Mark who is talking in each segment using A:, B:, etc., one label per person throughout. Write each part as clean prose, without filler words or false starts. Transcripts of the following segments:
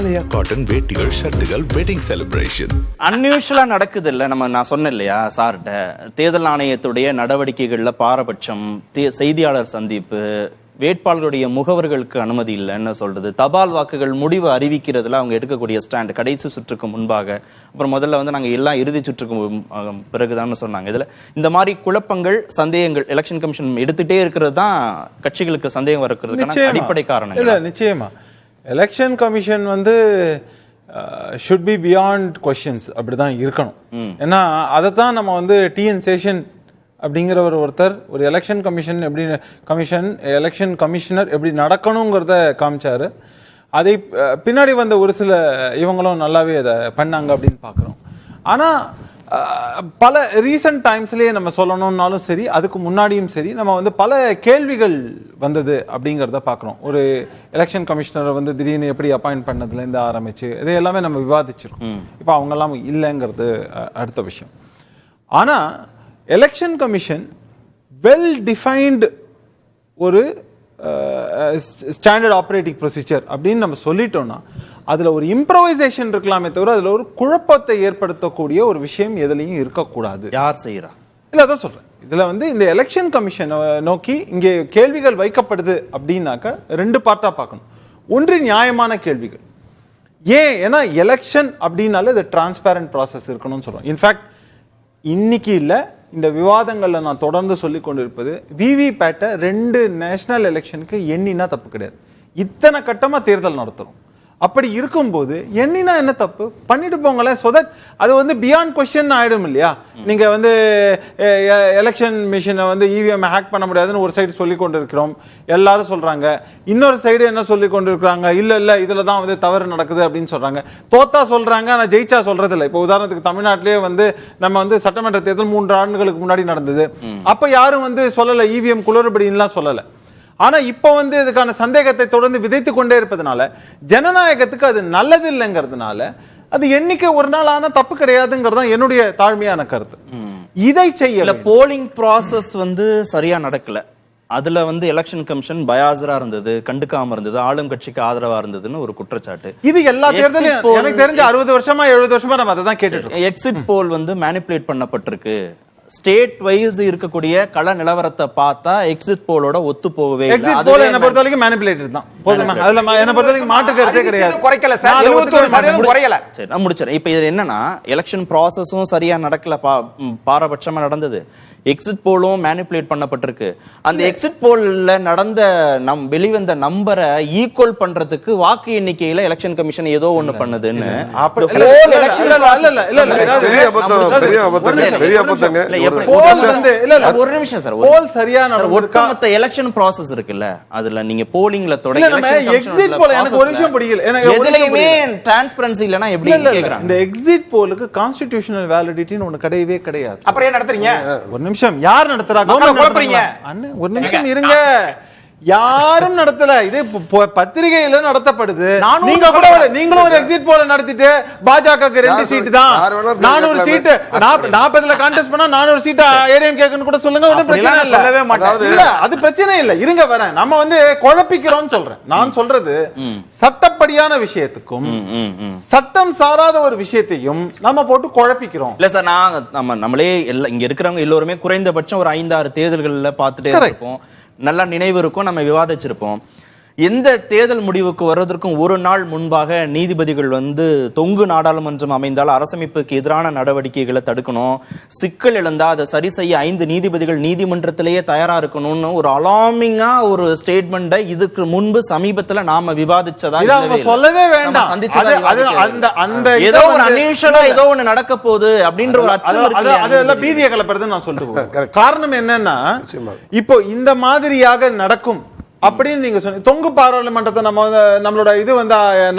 A: ஆலயா cotton வேட்டிகள் ஷர்ட்டுகள் wedding celebration
B: அன்யூஷுவலா நடக்குது இல்ல. நான் சொன்னேன் இல்லையா சார்கிட்ட, தேர்தல் ஆணையத்துடைய நடவடிக்கைகள்ல பாரபட்சம், செய்தியாளர் சந்திப்பு, வேட்பாளர்களுடைய முகவர்களுக்கு அனுமதி இல்லைன்னு சொல்றது, தபால் வாக்குகள் முடிவு அறிவிக்கிறதுல அவங்க எடுக்கக்கூடிய ஸ்டாண்ட் கடைசி சுற்றுக்கு முன்பாக, அப்புறம் முதல்ல நாங்க எல்லாம் இறுதி சுற்றுக்கு பிறகுதான் சொன்னாங்க. இதுல இந்த மாதிரி குழப்பங்கள், சந்தேகங்கள் எலெக்ஷன் கமிஷன் எடுத்துட்டே இருக்கிறது தான் கட்சிகளுக்கு சந்தேகம் வரக்கிறதுக்கான அடிப்படை காரணம்.
C: இல்ல நிச்சயமா election commission should be beyond questions அப்படிதான் இருக்கணும். ஏன்னா அதைத்தான் நம்ம டிஎன் சேஷன் அப்படிங்கிற ஒருத்தர் ஒரு எலெக்ஷன் கமிஷனர் எப்படி நடக்கணுங்கிறத காமிச்சாரு. அதை பின்னாடி வந்த ஒரு சில இவங்களும் நல்லாவே அதை பண்ணாங்க அப்படின்னு பார்க்குறோம். ஆனால் பல ரீசன்ட் டைம்ஸ்லேயே நம்ம சொல்லணும்னாலும் சரி, அதுக்கு முன்னாடியும் சரி, நம்ம பல கேள்விகள் வந்தது அப்படிங்கிறத பார்க்குறோம். ஒரு எலெக்ஷன் கமிஷனரை திடீர்னு எப்படி அப்பாயிண்ட் பண்ணதுலேருந்து ஆரம்பிச்சு இது எல்லாமே நம்ம விவாதிச்சிருக்கோம். இப்போ அவங்கெல்லாம் இல்லைங்கிறது அடுத்த விஷயம். ஆனால் எலெக்ஷன் கமிஷன் வெல் டிஃபைன்டு ஒரு ஸ்டாண்டர்ட் ஆப்ரேட்டிங் ப்ரொசீஜர் அப்படின்னு நம்ம சொல்லிட்டோம்னா அதில் ஒரு இம்ப்ரோவைசேஷன் இருக்கலாமே தவிர அதில் ஒரு குழப்பத்தை ஏற்படுத்தக்கூடிய ஒரு விஷயம் எதுலையும் இருக்கக்கூடாது.
B: யார் செய்யறா
C: இல்லை, அதான் சொல்கிறேன். இதில் இந்த எலெக்ஷன் கமிஷனை நோக்கி இங்கே கேள்விகள் வைக்கப்படுது அப்படின்னாக்க ரெண்டு பார்ட்டாக பார்க்கணும். ஒன்று நியாயமான கேள்விகள். ஏன்னா எலெக்ஷன் அப்படின்னாலே இது டிரான்ஸ்பேரண்ட் ப்ராசஸ் இருக்கணும்னு சொல்கிறோம். இன்ஃபேக்ட் இன்னைக்கு இல்லை, இந்த விவாதங்களில் நான் தொடர்ந்து சொல்லி கொண்டிருப்பது விவிபேட்டை 2 நேஷனல் எலெக்ஷனுக்கு எண்ணினா தப்பு கிடையாது. இத்தனை கட்டமாக தேர்தல் நடத்துகிறோம். அப்படி இருக்கும்போது எண்ணினா என்ன தப்பு? பண்ணிட்டு போங்களேன். ஸோ தட் அது பியாண்ட் கொஸ்டின் ஆயிடும் இல்லையா? நீங்க எலெக்ஷன் மிஷினை இவிஎம் ஹேக் பண்ண முடியாதுன்னு ஒரு சைடு சொல்லி கொண்டு இருக்கிறோம், எல்லாரும் சொல்றாங்க. இன்னொரு சைடு என்ன சொல்லி கொண்டு இருக்கிறாங்க, இல்ல இதுல தான் தவறு நடக்குது அப்படின்னு சொல்றாங்க. தோத்தா சொல்றாங்க, ஆனா ஜெயிச்சா சொல்றது இல்லை. இப்போ உதாரணத்துக்கு தமிழ்நாட்டிலேயே நம்ம சட்டமன்ற தேர்தல் 3 ஆண்டுகளுக்கு முன்னாடி நடந்தது. அப்ப யாரும் சொல்லல இவிஎம் குளறுபடின்லாம் சொல்லல. ஆனா இப்ப இதுக்கான சந்தேகத்தை தொடர்ந்து விதைத்து கொண்டே இருப்பதனால ஜனநாயகத்துக்கு அது நல்லது இல்லைங்கிறதுனால அது எண்ணிக்கை ஒரு நாள் ஆனா தப்பு கிடையாதுங்கிறது தான் என்னுடைய தாழ்மையான கருத்து. இதை செய்யல.
B: போலிங் ப்ராசஸ் சரியா நடக்கல. அதுல எலெக்ஷன் கமிஷன் பயாசரா இருந்தது, கண்டுக்காம இருந்தது, ஆளும் கட்சிக்கு ஆதரவா இருந்ததுன்னு ஒரு குற்றச்சாட்டு.
C: இது எல்லா தேர்தலையும் எனக்கு தெரிஞ்ச 60 வருஷமா 70 வருஷமா நம்ம அதை தான் கேட்டுட்டு.
B: எக்ஸிட் போல் மேனிபுலேட் பண்ணப்பட்டிருக்கு. ஸ்டேட் வைஸ் இருக்கக்கூடிய கள நிலவரத்தை பார்த்தா எக்ஸிட் போலோட ஒத்து போகவே இல்லை.
C: எக்ஸிட் போல் என்ன பொறுத்த வரைக்கும் மேனிபுலேட்டட் தான். போதுமா? அதுல என்ன பொறுத்த வரைக்கும் மாற்று கருத்தே கிடையாது.
D: குறைக்கல சார், 71% குறையல.
B: சரி, நான் முடிச்சறேன். இப்போ இது என்னன்னா எலெக்ஷன் ப்ராசஸும் சரியா நடக்கல, பாரபட்சமா நடந்தது. எக்ஸிட் போலும் மேனிபுலேட் பண்ணப்பட்டிருக்கு. அந்த எக்ஸிட் போல்ல நடந்த வெளிவந்த நம்பரை ஈக்குவல் பண்றதுக்கு வாக்கு எண்ணிக்கையில எலெக்ஷன் கமிஷன் ஏதோ ஒண்ணு பண்ணுதுன்னு ஒரு நிமிஷம் சார், ஒட்டுமொத்த எலெக்ஷன் ப்ராசஸ் இருக்குல்ல, அதுல நீங்க போலிங்ல தொடங்கி எதுலயுமே டிரான்ஸ்பரன்சி இல்லனா எப்படி கேக்குறாங்க?
C: இந்த எக்ஸிட் போலுக்கு கான்ஸ்டிடியூஷனல் வேலிடிட்டின்னு ஒன்னு கிடையவே கிடையாது.
D: அப்புறம் ஏன் நடத்துறீங்க?
C: ஒரு நிமிஷம், யார் நடத்துறா? ஒரு நிமிஷம் இருங்க. யாரும் நடத்தல. இது பத்திரிகையில நடத்தப்படுது. நீங்களும் ஒரு எக்ஸிட் போல நடத்திட்டு பாஜகவுக்கு 2 சீட் தான், 400 சீட் 40ல கான்டெஸ்ட் பண்ணா 400 சீட் ஏடிஎம் கேக்குன்னு கூட சொல்லுங்க. ஒண்ணும் பிரச்சனை இல்ல, அது பிரச்சனை இல்ல. இருங்க வரேன். நம்ம குழப்பிக்கிறோம் சொல்றேன். நான் சொல்றது சட்டப்படியான விஷயத்துக்கும் சட்டம் சாராத ஒரு விஷயத்தையும் நம்ம போட்டு குழப்பிக்கிறோம்.
B: இல்ல சார், நம்மளே இங்க இருக்கிறவங்க எல்லோருமே குறைந்தபட்சம் ஒரு 5-6 தேர்தல்கள்ல பார்த்துட்டே இருப்போம். நல்லா நினைவு இருக்கும், நம்ம விவாதிச்சிருப்போம். எந்த தேர்தல் முடிவுக்கு வருவதற்கும் ஒரு நாள் முன்பாக நீதிபதிகள் தொங்கு நாடாளுமன்றம் அமைந்தால் அரசமைப்புக்கு எதிரான நடவடிக்கைகளை தடுக்கணும், சிக்கல் எழுந்தா அதை சரி செய்ய 5 நீதிபதிகள் நீதிமன்றத்திலேயே தயாரா இருக்கணும்னு ஒரு அலார்மிங்கா ஒரு ஸ்டேட்மெண்ட்டை இதுக்கு முன்பு சமீபத்துல நாம விவாதிச்சதா
C: சொல்லவே வேண்டாம்.
B: ஏதோ ஒரு அன்யூஷுவலா ஏதோ ஒண்ணு நடக்க போகுது அப்படின்ற ஒரு அச்சம் இருக்கு.
C: அதெல்லாம் பீதியை கலப்புறது நான் சொல்லிட்டு. காரணம் என்னன்னா, இப்போ இந்த மாதிரியாக நடக்கும் அப்படின்னு நீங்க சொன்னீங்க. தொங்கு பாராளுமன்றத்தை நம்மளோட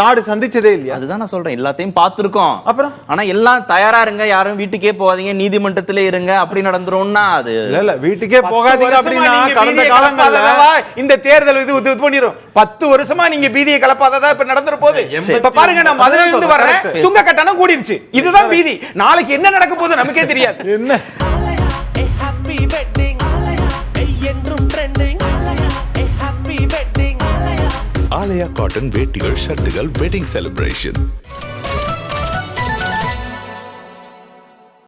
C: நாடு சந்திச்சதே இல்லையா?
B: அதுதான் நான் சொல்றேன். எல்லாத்தையும் பார்த்திருக்கோம்.
C: அப்புறம்
B: ஆனா எல்லாம் தயாரா இருங்க, யாரும் வீட்டுக்கே போகாதீங்க, நீதிமன்றத்திலே இருங்க அப்படி நடந்துரும்னா அது
C: இல்ல. வீட்டுக்கே போகாதீங்க அப்படின்னா கடந்த காலங்கள்ல
D: இந்த தேர்தல் இது பண்ணிரும். 10 வருஷமா நீங்க பீதியை கலப்பாததா இப்ப நடந்துற போது. இப்ப பாருங்க, நான் மதுரையில இருந்து வர்றேன், சுங்க கட்டணம் கூடிருச்சு. இதுதான் பீதி. நாளைக்கு என்ன நடக்க போகுது நமக்கே தெரியாது.
C: என்ன
A: ஆலயா காட்டன் வேட்டிகள் ஷர்ட்டுகள் வெட்டிங் செலிப்ரேஷன்